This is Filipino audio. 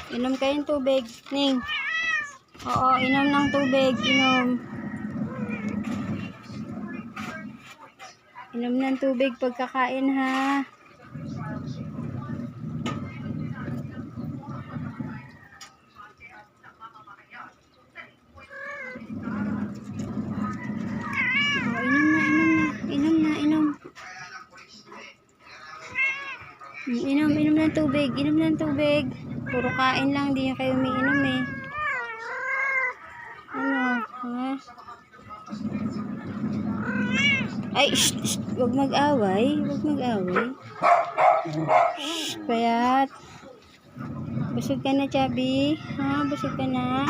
Inom kayong tubig, Ning. Oo, inom ng tubig. Inom. Inom ng tubig pagkakain, ha. Oo, inom na. Inom. Inom ng tubig. Inom ng tubig. Puro kain lang, di kayo umiinom eh. Ano, ha? Ay, shh, wag mag-away. Wag mag-away. Shh, payat. Busog ka na, Chubby. Ha? Busog ka na.